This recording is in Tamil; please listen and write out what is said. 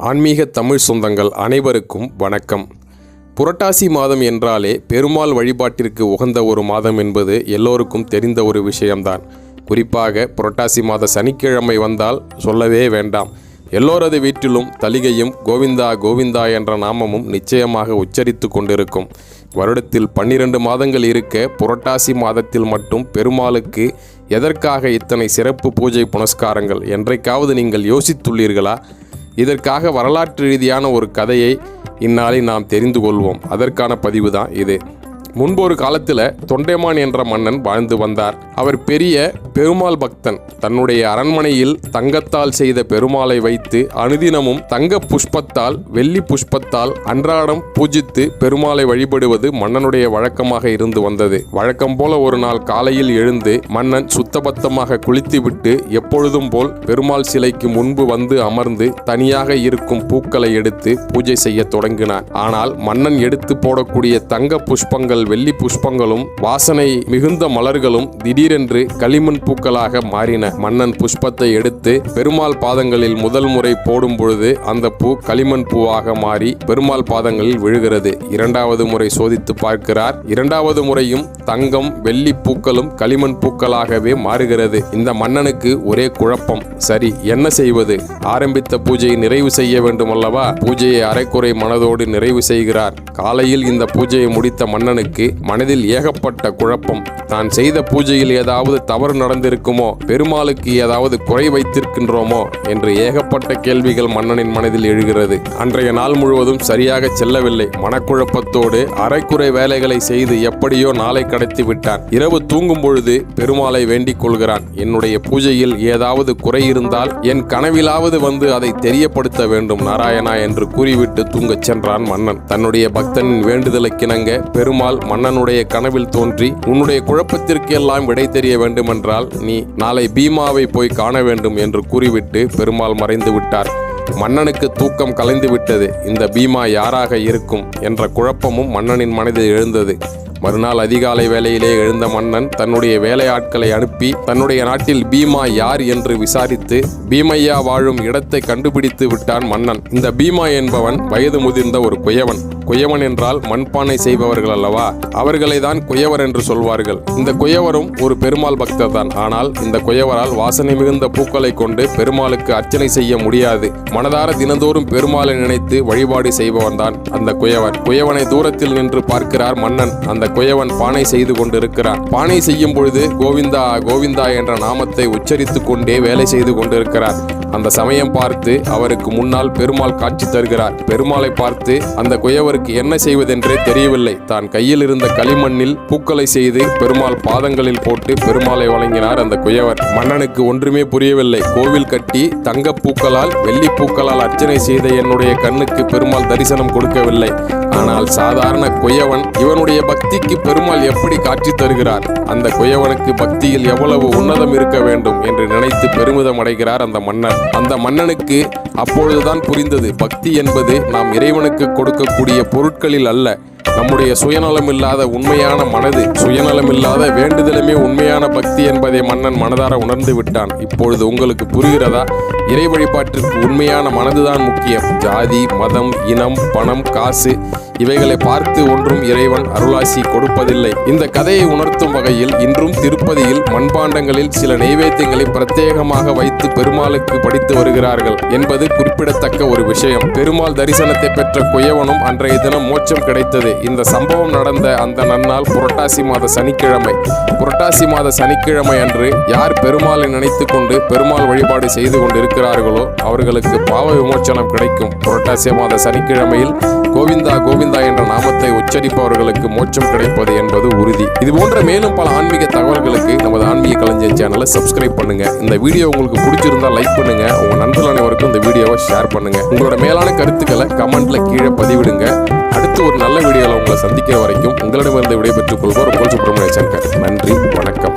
ஆன்மீக தமிழ் சொந்தங்கள் அனைவருக்கும் வணக்கம். புரட்டாசி மாதம் என்றாலே பெருமாள் வழிபாட்டிற்கு உகந்த ஒரு மாதம் என்பது எல்லோருக்கும் தெரிந்த ஒரு விஷயம்தான். குறிப்பாக புரட்டாசி மாத சனிக்கிழமை வந்தால் சொல்லவே வேண்டாம். எல்லோரது வீட்டிலும் தலிகையும் கோவிந்தா கோவிந்தா என்ற நாமமும் நிச்சயமாக உச்சரித்து கொண்டிருக்கும். வருடத்தில் 12 மாதங்கள் இருக்க புரட்டாசி மாதத்தில் மட்டும் பெருமாளுக்கு எதற்காக இத்தனை சிறப்பு பூஜை புனஸ்காரங்கள் என்றைக்காவது நீங்கள் யோசித்துள்ளீர்களா? இதற்காக வரலாற்று ரீதியான ஒரு கதையை இந்நாளில் நாம் தெரிந்து கொள்வோம். அதற்கான பதிவு தான் இது. முன்பொரு காலத்தில் தொண்டைமான் என்ற மன்னன் வாழ்ந்து வந்தார். அவர் பெரிய பெருமாள் பக்தன். தன்னுடைய அரண்மனையில் தங்கத்தால் செய்த பெருமாளை வைத்து அனுதினமும் தங்க புஷ்பத்தால் வெள்ளி புஷ்பத்தால் அன்றாடம் பூஜித்து பெருமாளை வழிபடுவது மன்னனுடைய வழக்கமாக இருந்து வந்தது. வழக்கம் போல ஒரு நாள் காலையில் எழுந்து மன்னன் சுத்தபத்தமாக குளித்துவிட்டு எப்பொழுதும் போல் பெருமாள் சிலைக்கு முன்பு வந்து அமர்ந்து தனியாக இருக்கும் பூக்களை எடுத்து பூஜை செய்ய தொடங்கினார். ஆனால் மன்னன் எடுத்து போடக்கூடிய தங்க புஷ்பங்கள் வெள்ளி புஷ்பங்களும் வாசனை மிகுந்த மலர்களும் திடீரென்று களிமண் பூக்களாக மாறின. மன்னன் புஷ்பத்தை எடுத்து பெருமாள் பாதங்களில் முதல் முறை போடும் பொழுது அந்த பூ களிமண் பூவாக மாறி பெருமாள் பாதங்களில் விழுகிறது. இரண்டாவது முறை சோதித்து பார்க்கிறார். இரண்டாவது முறையும் தங்கம் வெள்ளி பூக்களும் களிமண் பூக்களாகவே மாறுகிறது. இந்த மன்னனுக்கு ஒரே குழப்பம். சரி, என்ன செய்வது? ஆரம்பித்த பூஜையை நிறைவு செய்ய வேண்டும் அல்லவா? பூஜையை அரைக்குறை மனதோடு நிறைவு செய்கிறார். காலையில் இந்த பூஜையை முடித்த மன்னனுக்கு மனதில் ஏகப்பட்ட குழப்பம். தான் செய்த பூஜையில் ஏதாவது தவறு நடந்திருக்குமோ, பெருமாளுக்கு ஏதாவது குறை வைத்திருக்கின்றோமோ என்று ஏகப்பட்ட கேள்விகள் மன்னனின் மனதில் எழுகிறது. அன்றைய நாள் முழுவதும் சரியாக செல்லவில்லை. மனக்குழப்பத்தோடு அரைக்குறை வேலைகளை செய்து எப்படியோ நாளை கடத்தி விட்டான். இரவு தூங்கும் பொழுது பெருமாளை வேண்டிக் கொள்கிறான். என்னுடைய பூஜையில் ஏதாவது குறை இருந்தால் என் கனவிலாவது வந்து அதை தெரியப்படுத்த வேண்டும் நாராயணா என்று கூறிவிட்டு தூங்கச் சென்றான் மன்னன். தன்னுடைய பக்தனின் வேண்டுதலுக்கிணங்க பெருமாள் மன்னனுடைய கனவில் தோன்றி, உன்னுடைய குழப்பத்திற்கு எல்லாம் விடை தெரிய வேண்டுமென்றால் நீ நாளை பீமாவை போய் காண வேண்டும் என்று கூறிவிட்டு பெருமாள் மறைந்து விட்டார். மன்னனுக்கு தூக்கம் கலைந்து விட்டது. இந்த பீமா யாராக இருக்கும் என்ற குழப்பமும் மன்னனின் மனதில் எழுந்தது. மறுநாள் அதிகாலை வேளையிலே எழுந்த மன்னன் தன்னுடைய வேலையாட்களை அனுப்பி தன்னுடைய நாட்டில் பீமா யார் என்று விசாரித்து பீமையா வாழும் இடத்தை கண்டுபிடித்து விட்டான் மன்னன். இந்த பீமா என்பவன் வயது முதிர்ந்த ஒரு குயவன். குயவன் என்றால் மண்பானை செய்பவர்கள் அல்லவா? அவர்களை தான் குயவர் என்று சொல்வார்கள். இந்த குயவரும் ஒரு பெருமாள் பக்தர் தான். ஆனால் இந்த குயவரால் வாசனை மிகுந்த பூக்களை கொண்டு பெருமாளுக்கு அர்ச்சனை செய்ய முடியாது. மனதார தினந்தோறும் பெருமாளை நினைத்து வழிபாடு செய்பவன் தான் அந்த குயவன். குயவனை தூரத்தில் நின்று பார்க்கிறார் மன்னன். அந்த குயவன் பானை செய்து கொண்டிருக்கிறான். பானை செய்யும் பொழுது கோவிந்தா கோவிந்தா என்ற நாமத்தை உச்சரித்து கொண்டே வேலை செய்து கொண்டிருக்கிறார். அந்த சமயம் பார்த்து அவருக்கு முன்னால் பெருமாள் காட்சி தருகிறார். பெருமாளை பார்த்து அந்த குயவருக்கு என்ன செய்வதென்றே தெரியவில்லை. தான் கையில் இருந்த களிமண்ணில் பூக்களை செய்து பெருமாள் பாதங்களில் போட்டு பெருமாளை வழங்கினார் அந்த குயவர். மன்னனுக்கு ஒன்றுமே புரியவில்லை. கோவில் கட்டி தங்க பூக்களால் வெள்ளி பூக்களால் அர்ச்சனை செய்த என்னுடைய கண்ணுக்கு பெருமாள் தரிசனம் கொடுக்கவில்லை. ஆனால் சாதாரண குயவன், இவனுடைய பக்திக்கு பெருமாள் எப்படி காட்சி தருகிறார்? அந்த குயவனுக்கு பக்தியில் எவ்வளவு உன்னதம் இருக்க வேண்டும் என்று நினைத்து பெருமிதம் அடைகிறார் அந்த மன்னர். அந்த மன்னனுக்கு அப்பொழுதுதான் புரிந்தது, பக்தி என்பது நாம் இறைவனுக்கு கொடுக்கக்கூடிய பொருட்களில் அல்ல, நம்முடைய சுயநலமில்லாத உண்மையான மனது, சுயநலமில்லாத வேண்டுதலுமே உண்மையான பக்தி என்பதை மன்னன் மனதார உணர்ந்து விட்டான். இப்பொழுது உங்களுக்கு புரிகிறதா? இறை வழிபாட்டிற்கு உண்மையான மனதுதான் முக்கியம். ஜாதி, மதம், இனம், பணம், காசு இவைகளை பார்த்து ஒன்றும் இறைவன் அருளாசி கொடுப்பதில்லை. இந்த கதையை உணர்த்தும் வகையில் இன்றும் திருப்பதியில் மண்பாண்டங்களில் சில நைவேத்தியங்களை பிரத்யேகமாக வைத்து பெருமாளுக்கு படித்து வருகிறார்கள் என்பது குறிப்பிடத்தக்க ஒரு விஷயம். பெருமாள் தரிசனத்தை பெற்ற குயவனும் அன்றைய தினம் மோட்சம் கிடைத்தது. இந்த சம்பவம் நடந்த அந்த நன்னாள் புரட்டாசி மாத சனிக்கிழமை. புரட்டாசி மாத சனிக்கிழமை அன்று யார் பெருமாளை நினைத்து கொண்டு பெருமாள் வழிபாடு செய்து கொண்டிருக்கிறார்களோ அவர்களுக்கு பாவ விமோச்சனம் கிடைக்கும். புரட்டாசி மாத சனிக்கிழமையில் கோவிந்தா கோவிந்தா என்ற நாமத்தை உச்சரிப்பவர்களுக்கு மோட்சம் கிடைப்பது என்பது உறுதி. இது போன்ற மேலும் பல ஆன்மீக தகவல்களுக்கு நமது ஆன்மீக களஞ்சியம் சேனலை சப்ஸ்கிரைப் பண்ணுங்க. இந்த வீடியோ உங்களுக்கு பிடிச்சிருந்தா லைக் பண்ணுங்க. உங்க நண்பர்கள் அனைவருக்கும் இந்த வீடியோவை ஷேர் பண்ணுங்க. உங்களோட மேலான கருத்துக்களை கமெண்ட்ல கீழே பதிவிடுங்க. அடுத்து ஒரு நல்ல வீடியோவில் உங்களை சந்திக்கிற வரைக்கும் உங்களிடமிருந்து விடைபெற்றுக் கொள்வோர் உங்கள் சுப்பிரமணிய சங்கர். நன்றி, வணக்கம்.